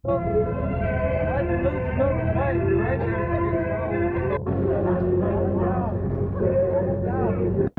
Well, I had to lose another weight right there to get cold.